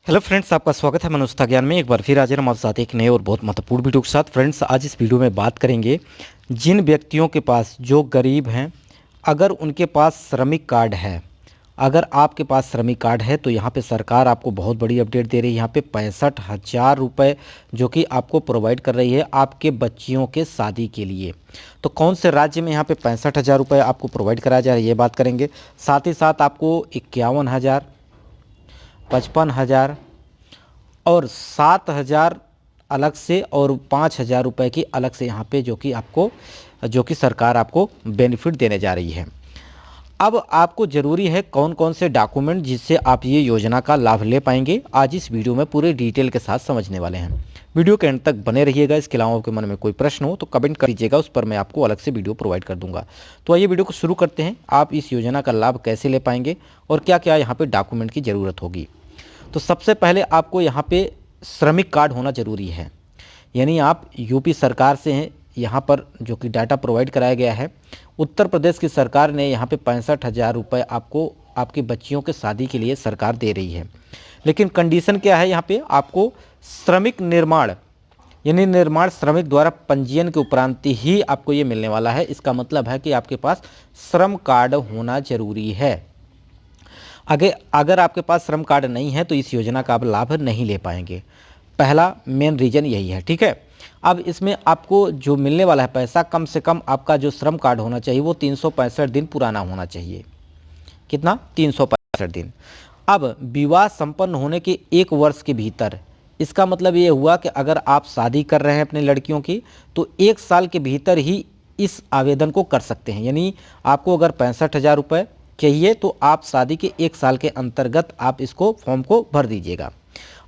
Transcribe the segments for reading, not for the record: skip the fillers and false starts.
Hello friends, आपका स्वागत है मनुष्यता ज्ञान में। एक बार फिर हाजिर हम आपके साथ एक नए और बहुत महत्वपूर्ण वीडियो के साथ। फ्रेंड्स, आज इस वीडियो में बात करेंगे जिन व्यक्तियों के पास, जो गरीब हैं, अगर उनके पास श्रमिक कार्ड है, अगर आपके पास श्रमिक कार्ड है तो यहाँ पे सरकार आपको बहुत बड़ी अपडेट दे रही है। यहाँ पे 65,000 रुपये जो कि आपको प्रोवाइड कर रही है आपके बच्चियों के शादी के लिए। तो कौन से राज्य में यहाँ पे 65,000 रुपये आपको प्रोवाइड कराया जा रहा है, ये बात करेंगे। साथ ही साथ आपको 51,000, 55,000 और 7,000 अलग से और 5,000 रुपये की अलग से यहाँ पे जो कि सरकार आपको बेनिफिट देने जा रही है। अब आपको ज़रूरी है कौन कौन से डॉक्यूमेंट जिससे आप ये योजना का लाभ ले पाएंगे, आज इस वीडियो में पूरे डिटेल के साथ समझने वाले हैं। वीडियो के अंत तक बने रहिएगा। इसके अलावा आपके मन में कोई प्रश्न हो तो कमेंट कर दीजिएगा, उस पर मैं आपको अलग से वीडियो प्रोवाइड कर दूंगा। तो आइए वीडियो को शुरू करते हैं। आप इस योजना का लाभ कैसे ले पाएंगे और क्या क्या यहाँ पे डॉक्यूमेंट की ज़रूरत होगी। तो सबसे पहले आपको यहाँ पे श्रमिक कार्ड होना ज़रूरी है, यानी आप यूपी सरकार से हैं। यहाँ पर जो कि डाटा प्रोवाइड कराया गया है, उत्तर प्रदेश की सरकार ने यहाँ पे 65,000 रुपये आपको आपकी बच्चियों के शादी के लिए सरकार दे रही है। लेकिन कंडीशन क्या है, यहाँ पे आपको श्रमिक निर्माण यानी निर्माण श्रमिक द्वारा पंजीयन के उपरांत ही आपको ये मिलने वाला है। इसका मतलब है कि आपके पास श्रम कार्ड होना ज़रूरी है। अगर आपके पास श्रम कार्ड नहीं है तो इस योजना का आप लाभ नहीं ले पाएंगे। पहला मेन रीज़न यही है, ठीक है। अब इसमें आपको जो मिलने वाला है पैसा, कम से कम आपका जो श्रम कार्ड होना चाहिए वो 365 दिन पुराना होना चाहिए। कितना? 365 दिन। अब विवाह संपन्न होने के 1 वर्ष के भीतर, इसका मतलब ये हुआ कि अगर आप शादी कर रहे हैं अपनी लड़कियों की तो 1 साल के भीतर ही इस आवेदन को कर सकते हैं। यानी आपको अगर 65,000 रुपये चाहिए तो आप शादी के 1 साल के अंतर्गत आप इसको फॉर्म को भर दीजिएगा।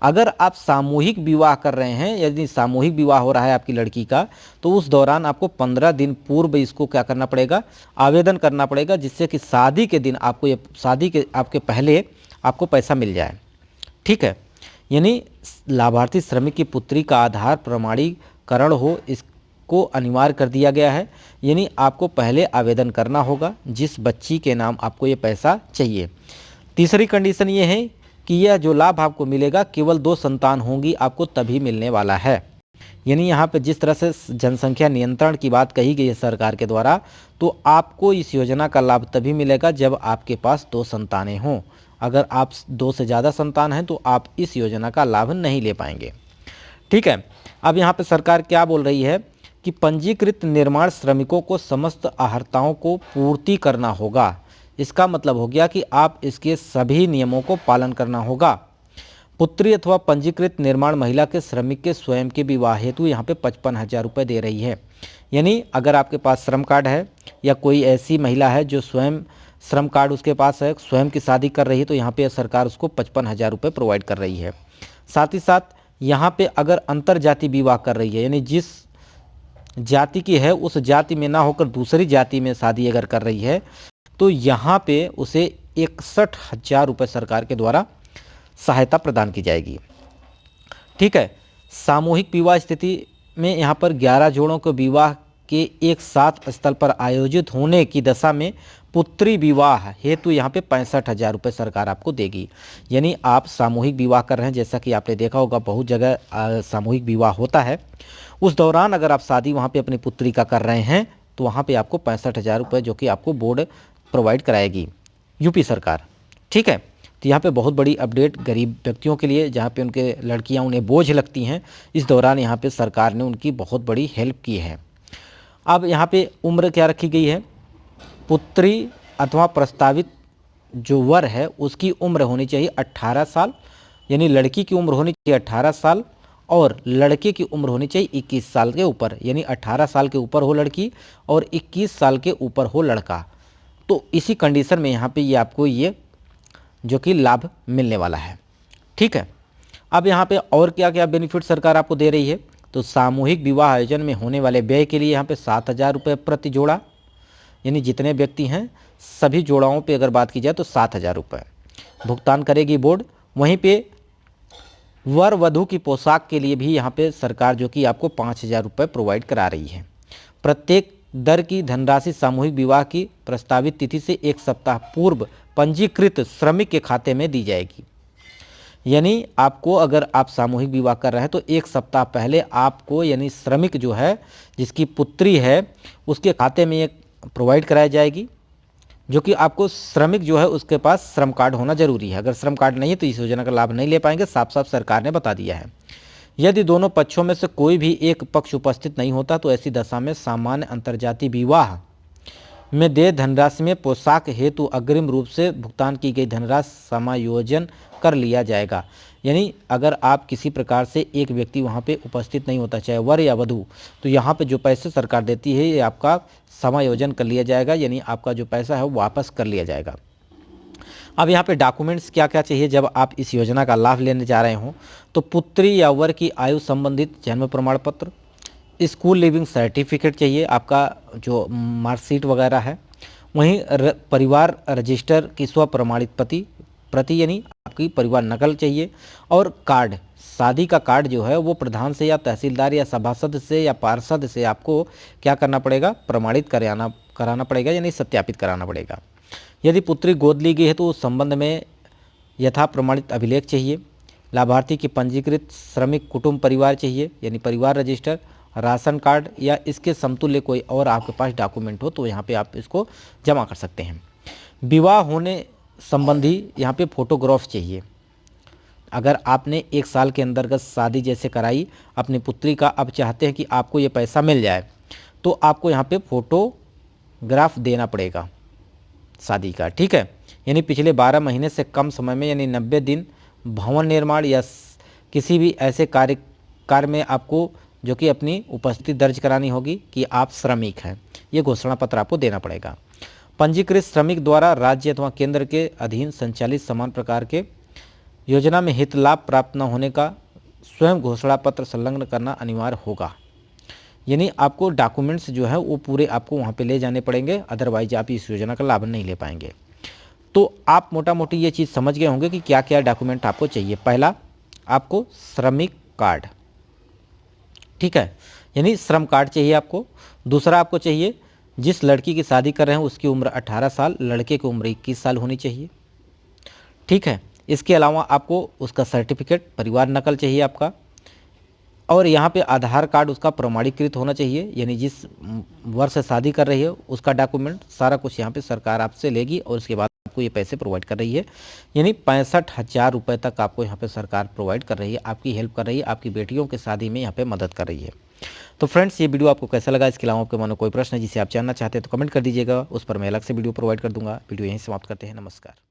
अगर आप सामूहिक विवाह कर रहे हैं, यदि सामूहिक विवाह हो रहा है आपकी लड़की का, तो उस दौरान आपको 15 दिन पूर्व इसको क्या करना पड़ेगा, आवेदन करना पड़ेगा, जिससे कि शादी के दिन आपको शादी के आपके पहले आपको पैसा मिल जाए, ठीक है। यानी लाभार्थी श्रमिक की पुत्री का आधार प्रमाणीकरण हो, इसको अनिवार्य कर दिया गया है। यानी आपको पहले आवेदन करना होगा जिस बच्ची के नाम आपको ये पैसा चाहिए। तीसरी कंडीशन ये है कि यह जो लाभ आपको मिलेगा केवल 2 संतान होंगी आपको तभी मिलने वाला है। यानी यहाँ पे जिस तरह से जनसंख्या नियंत्रण की बात कही गई है सरकार के द्वारा, तो आपको इस योजना का लाभ तभी मिलेगा जब आपके पास 2 संतानें हों। अगर आप 2 से ज़्यादा संतान हैं तो आप इस योजना का लाभ नहीं ले पाएंगे, ठीक है। अब यहाँ पे सरकार क्या बोल रही है कि पंजीकृत निर्माण श्रमिकों को समस्त अर्हताओं को पूर्ति करना होगा। इसका मतलब हो गया कि आप इसके सभी नियमों को पालन करना होगा। पुत्री अथवा पंजीकृत निर्माण महिला के श्रमिक के स्वयं के विवाह हेतु यहाँ पे 55,000 रुपये दे रही है। यानी अगर आपके पास श्रम कार्ड है या कोई ऐसी महिला है जो स्वयं श्रम कार्ड उसके पास है, स्वयं की शादी कर रही है, तो यहाँ पे सरकार उसको 55,000 रुपये प्रोवाइड कर रही है। साथ ही साथ यहाँ पे अगर अंतर जाति विवाह कर रही है, यानी जिस जाति की है उस जाति में ना होकर दूसरी जाति में शादी अगर कर रही है, तो यहाँ पे उसे 61,000 रुपये सरकार के द्वारा सहायता प्रदान की जाएगी, ठीक है। सामूहिक विवाह स्थिति में यहाँ पर 11 जोड़ों के विवाह के एक साथ स्थल पर आयोजित होने की दशा में पुत्री विवाह हेतु यहाँ पे 65,000 रुपये सरकार आपको देगी। यानी आप सामूहिक विवाह कर रहे हैं, जैसा कि आपने देखा होगा बहुत जगह सामूहिक विवाह होता है, उस दौरान अगर आप शादी वहाँ पे अपनी पुत्री का कर रहे हैं तो वहाँ पे आपको 65,000 रुपये जो कि आपको बोर्ड प्रोवाइड कराएगी यूपी सरकार, ठीक है। तो यहाँ पे बहुत बड़ी अपडेट गरीब व्यक्तियों के लिए, जहाँ पे उनके लड़कियाँ उन्हें बोझ लगती हैं, इस दौरान यहाँ पे सरकार ने उनकी बहुत बड़ी हेल्प की है। अब यहाँ पे उम्र क्या रखी गई है, पुत्री अथवा प्रस्तावित जो वर है उसकी उम्र होनी चाहिए 18 साल, यानी लड़की की उम्र होनी चाहिए 18 साल और लड़के की उम्र होनी चाहिए 21 साल के ऊपर। यानी 18 साल के ऊपर हो लड़की और 21 साल के ऊपर हो लड़का। तो इसी कंडीशन में यहाँ पे ये आपको ये जो कि लाभ मिलने वाला है, ठीक है। अब यहाँ पे और क्या क्या बेनिफिट सरकार आपको दे रही है, तो सामूहिक विवाह आयोजन में होने वाले व्यय के लिए यहाँ पे 7,000 रुपये प्रति जोड़ा, यानी जितने व्यक्ति हैं सभी जोड़ाओं पे अगर बात की जाए तो 7,000 रुपये भुगतान करेगी बोर्ड। वहीं पे वर वधू की पोशाक के लिए भी यहाँ पे सरकार जो कि आपको 5,000 रुपये प्रोवाइड करा रही है। प्रत्येक दर की धनराशि सामूहिक विवाह की प्रस्तावित तिथि से 1 सप्ताह पूर्व पंजीकृत श्रमिक के खाते में दी जाएगी। यानी आपको अगर आप सामूहिक विवाह कर रहे हैं तो 1 सप्ताह पहले आपको यानी श्रमिक जो है जिसकी पुत्री है उसके खाते में ये प्रोवाइड कराई जाएगी, जो कि आपको श्रमिक जो है उसके पास श्रम कार्ड होना जरूरी है। अगर श्रम कार्ड नहीं है तो इस योजना का लाभ नहीं ले पाएंगे, साफ साफ सरकार ने बता दिया है। यदि दोनों पक्षों में से कोई भी एक पक्ष उपस्थित नहीं होता तो ऐसी दशा में सामान्य अंतर्जातीय विवाह में देय धनराशि में पोशाक हेतु अग्रिम रूप से भुगतान की गई धनराशि समायोजन कर लिया जाएगा। यानी अगर आप किसी प्रकार से एक व्यक्ति वहाँ पे उपस्थित नहीं होता, चाहे वर या वधू, तो यहाँ पे जो पैसे सरकार देती है ये आपका समायोजन कर लिया जाएगा, यानी आपका जो पैसा है वो वापस कर लिया जाएगा। अब यहाँ पे डॉक्यूमेंट्स क्या क्या चाहिए जब आप इस योजना का लाभ लेने जा रहे हो, तो पुत्री या वर की आयु संबंधित जन्म प्रमाण पत्र, स्कूल लिविंग सर्टिफिकेट चाहिए, आपका जो मार्कशीट वगैरह है, वहीं परिवार रजिस्टर की स्व प्रमाणित प्रति यानी आपकी परिवार नकल चाहिए, और कार्ड, शादी का कार्ड जो है वो प्रधान से या तहसीलदार या सभासद से या पार्षद से आपको क्या करना पड़ेगा, प्रमाणित कराना पड़ेगा, यानी सत्यापित कराना पड़ेगा। यदि पुत्री गोद ली गई है तो उस संबंध में यथा प्रमाणित अभिलेख चाहिए। लाभार्थी की पंजीकृत श्रमिक कुटुंब परिवार चाहिए, यानी परिवार रजिस्टर, राशन कार्ड या इसके समतुल्य कोई और आपके पास डॉक्यूमेंट हो तो यहाँ पे आप इसको जमा कर सकते हैं। विवाह होने संबंधी यहाँ पे फोटोग्राफ चाहिए। अगर आपने 1 साल के अंतर्गत शादी जैसे कराई अपनी पुत्री का, अब चाहते हैं कि आपको ये पैसा मिल जाए, तो आपको यहाँ पे फोटोग्राफ देना पड़ेगा शादी का, ठीक है। यानी पिछले 12 महीने से कम समय में, यानी 90 दिन भवन निर्माण या किसी भी ऐसे कार्य में आपको जो कि अपनी उपस्थिति दर्ज करानी होगी कि आप श्रमिक हैं, ये घोषणा पत्र आपको देना पड़ेगा। पंजीकृत श्रमिक द्वारा राज्य अथवा केंद्र के अधीन संचालित समान प्रकार के योजना में हित लाभ प्राप्त न होने का स्वयं घोषणा पत्र संलग्न करना अनिवार्य होगा। यानी आपको डॉक्यूमेंट्स जो है वो पूरे आपको वहाँ पे ले जाने पड़ेंगे, अदरवाइज आप इस योजना का लाभ नहीं ले पाएंगे। तो आप मोटा मोटी ये चीज़ समझ गए होंगे कि क्या क्या डॉक्यूमेंट आपको चाहिए। पहला, आपको श्रमिक कार्ड, ठीक है, यानी श्रम कार्ड चाहिए आपको। दूसरा, आपको चाहिए जिस लड़की की शादी कर रहे हैं उसकी उम्र 18 साल, लड़के की उम्र 21 साल होनी चाहिए, ठीक है। इसके अलावा आपको उसका सर्टिफिकेट, परिवार नकल चाहिए आपका, और यहाँ पे आधार कार्ड उसका प्रमाणीकृत होना चाहिए, यानी जिस वर्ष से शादी कर रही है उसका डॉक्यूमेंट, सारा कुछ यहाँ पे सरकार आपसे लेगी और उसके बाद आपको ये पैसे प्रोवाइड कर रही है। यानी 65,000 रुपये तक आपको यहाँ पे सरकार प्रोवाइड कर रही है, आपकी हेल्प कर रही है, आपकी बेटियों की शादी में यहाँ पे मदद कर रही है। तो फ्रेंड्स, ये वीडियो आपको कैसा लगा? इसके अलावा आपके मन में कोई प्रश्न है जिसे आप जानना चाहते हैं तो कमेंट कर दीजिएगा, उस पर मैं अलग से वीडियो प्रोवाइड कर दूंगा। वीडियो यहीं समाप्त करते हैं। नमस्कार।